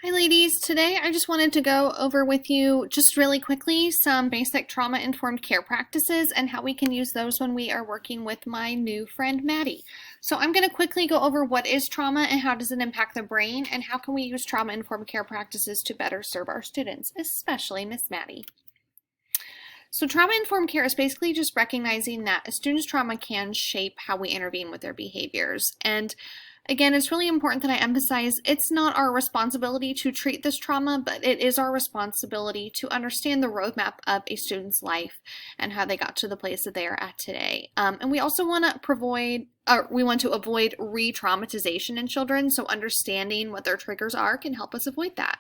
Hi ladies, today I just wanted to go over with you just really quickly some basic trauma-informed care practices and how we can use those when we are working with my new friend Maddie. So I'm going to quickly go over what is trauma and how does it impact the brain and how can we use trauma-informed care practices to better serve our students, especially Miss Maddie. So trauma-informed care is basically just recognizing that a student's trauma can shape how we intervene with their behaviors. And again, it's really important that I emphasize it's not our responsibility to treat this trauma, but it is our responsibility to understand the roadmap of a student's life and how they got to the place that they are at today. And we also want to avoid re-traumatization in children, so understanding what their triggers are can help us avoid that.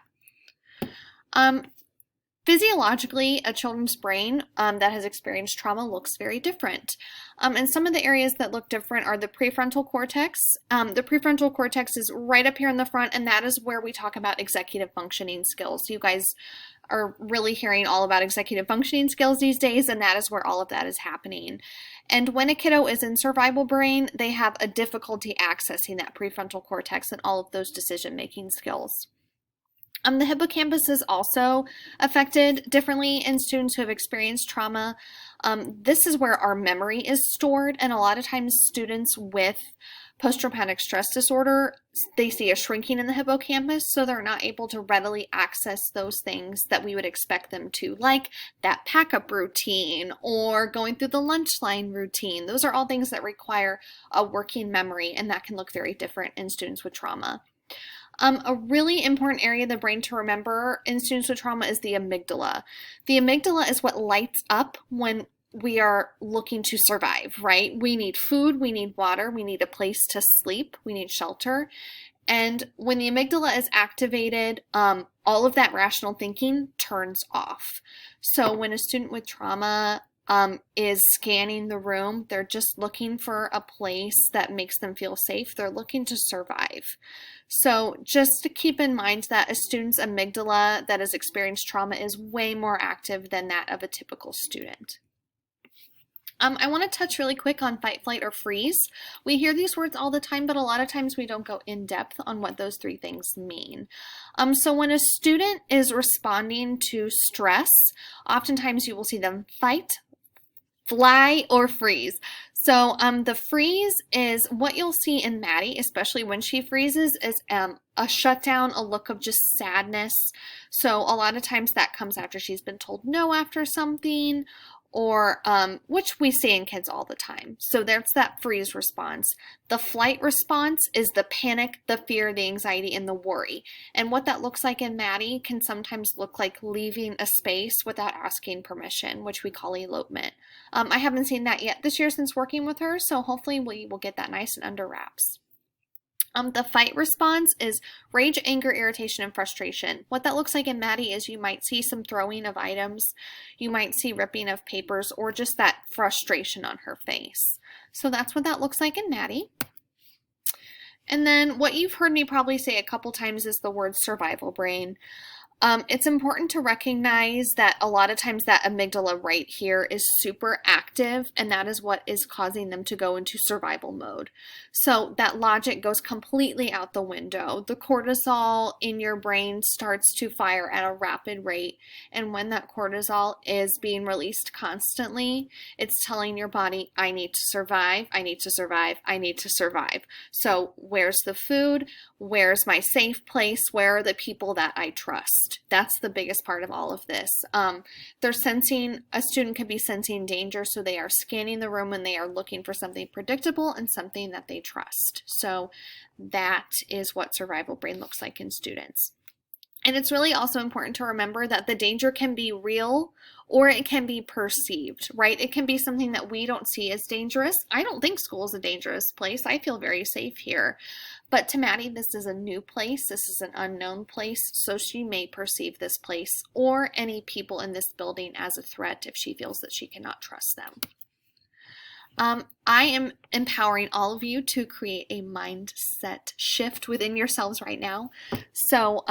Physiologically, a children's brain that has experienced trauma looks very different. And some of the areas that look different are the prefrontal cortex. The prefrontal cortex is right up here in the front, and that is where we talk about executive functioning skills. You guys are really hearing all about executive functioning skills these days, and that is where all of that is happening. And when a kiddo is in survival brain, they have a difficulty accessing that prefrontal cortex and all of those decision-making skills. The hippocampus is also affected differently in students who have experienced trauma. This is where our memory is stored, and a lot of times students with post-traumatic stress disorder, they see a shrinking in the hippocampus, so they're not able to readily access those things that we would expect them to, like that pack-up routine or going through the lunch line routine. Those are all things that require a working memory, and that can look very different in students with trauma. A really important area of the brain to remember in students with trauma is the amygdala. The amygdala is what lights up when we are looking to survive, right? We need food, we need water, we need a place to sleep, we need shelter. And when the amygdala is activated, all of that rational thinking turns off. So when a student with trauma is scanning the room, they're just looking for a place that makes them feel safe. They're looking to survive. So just to keep in mind that a student's amygdala that has experienced trauma is way more active than that of a typical student. I want to touch really quick on fight, flight, or freeze. We hear these words all the time, but a lot of times we don't go in depth on what those three things mean. So when a student is responding to stress, oftentimes you will see them fight, fly, or freeze. So the freeze is what you'll see in Maddie, especially when she freezes, is a shutdown, a look of just sadness. So a lot of times that comes after she's been told no after something, or which we see in kids all the time. So there's that freeze response. The flight response is the panic, the fear, the anxiety, and the worry. And what that looks like in Maddie can sometimes look like leaving a space without asking permission, which we call elopement. I haven't seen that yet this year since working with her, so hopefully we will get that nice and under wraps. The fight response is rage, anger, irritation, and frustration. What that looks like in Maddie is you might see some throwing of items, you might see ripping of papers, or just that frustration on her face. So that's what that looks like in Maddie. And then what you've heard me probably say a couple times is the word survival brain. It's important to recognize that a lot of times that amygdala right here is super active, and that is what is causing them to go into survival mode. So that logic goes completely out the window. The cortisol in your brain starts to fire at a rapid rate, and when that cortisol is being released constantly, it's telling your body, I need to survive, I need to survive, I need to survive. So where's the food? Where's my safe place? Where are the people that I trust? That's the biggest part of all of this. They're sensing, a student could be sensing danger, so they are scanning the room and they are looking for something predictable and something that they trust. So that is what survival brain looks like in students. And it's really also important to remember that the danger can be real or it can be perceived, right? It can be something that we don't see as dangerous. I don't think school is a dangerous place. I feel very safe here. But to Maddie, this is a new place. This is an unknown place. So she may perceive this place or any people in this building as a threat if she feels that she cannot trust them. I am empowering all of you to create a mindset shift within yourselves right now. So,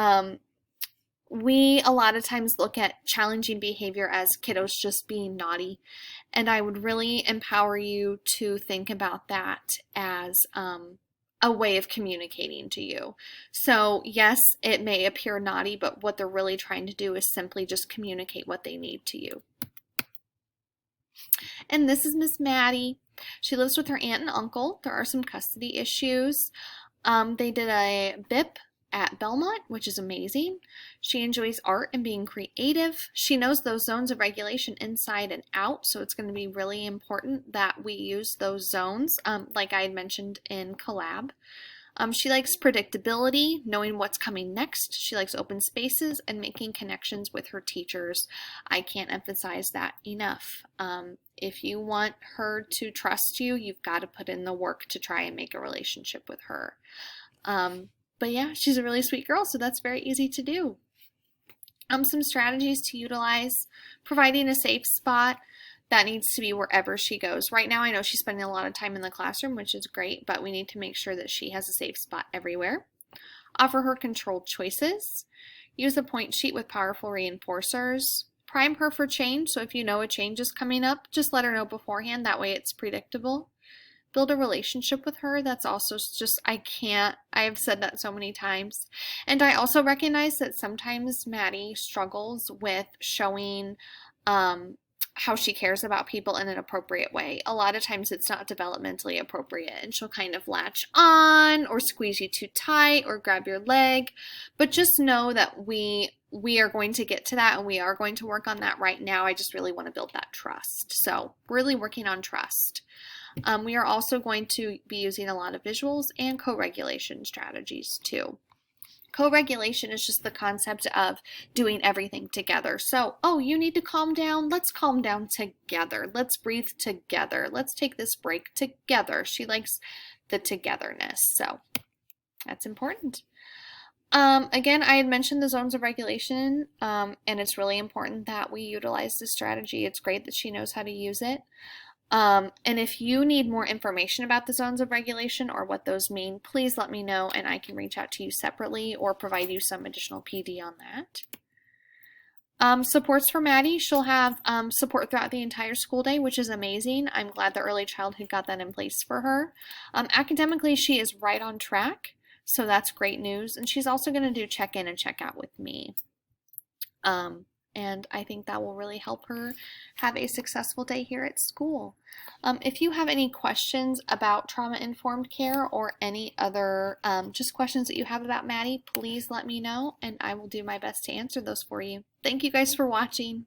we a lot of times look at challenging behavior as kiddos just being naughty, and I would really empower you to think about that as a way of communicating to you. So yes, it may appear naughty, but what they're really trying to do is simply just communicate what they need to you. And this is Miss Maddie. She lives with her aunt and uncle. There are some custody issues. They did a BIP at Belmont, which is amazing. She enjoys art and being creative. She knows those zones of regulation inside and out, so it's going to be really important that we use those zones, like I had mentioned in Collab. She likes predictability, knowing what's coming next. She likes open spaces and making connections with her teachers. I can't emphasize that enough. If you want her to trust you, you've got to put in the work to try and make a relationship with her. But yeah, she's a really sweet girl, so that's very easy to do. Some strategies to utilize: providing a safe spot. That needs to be wherever she goes. Right now, I know she's spending a lot of time in the classroom, which is great, but we need to make sure that she has a safe spot everywhere. Offer her controlled choices. Use a point sheet with powerful reinforcers. Prime her for change, so if you know a change is coming up, just let her know beforehand. That way it's predictable. Build a relationship with her. That's also just, I have said that so many times. And I also recognize that sometimes Maddie struggles with showing how she cares about people in an appropriate way. A lot of times it's not developmentally appropriate, and she'll kind of latch on or squeeze you too tight or grab your leg. But just know that we are going to get to that, and we are going to work on that right now. I just really want to build that trust. So really working on trust. We are also going to be using a lot of visuals and co-regulation strategies too. Co-regulation is just the concept of doing everything together. So, oh, you need to calm down. Let's calm down together. Let's breathe together. Let's take this break together. She likes the togetherness. So that's important. Again, I had mentioned the zones of regulation, and it's really important that we utilize this strategy. It's great that she knows how to use it. And if you need more information about the zones of regulation or what those mean, please let me know and I can reach out to you separately or provide you some additional PD on that. Supports for Maddie. She'll have support throughout the entire school day, which is amazing. I'm glad the early childhood got that in place for her. Academically, she is right on track, so that's great news. And she's also going to do check-in and check-out with me. And I think that will really help her have a successful day here at school. If you have any questions about trauma-informed care or any other just questions that you have about Maddie, please let me know and I will do my best to answer those for you. Thank you guys for watching.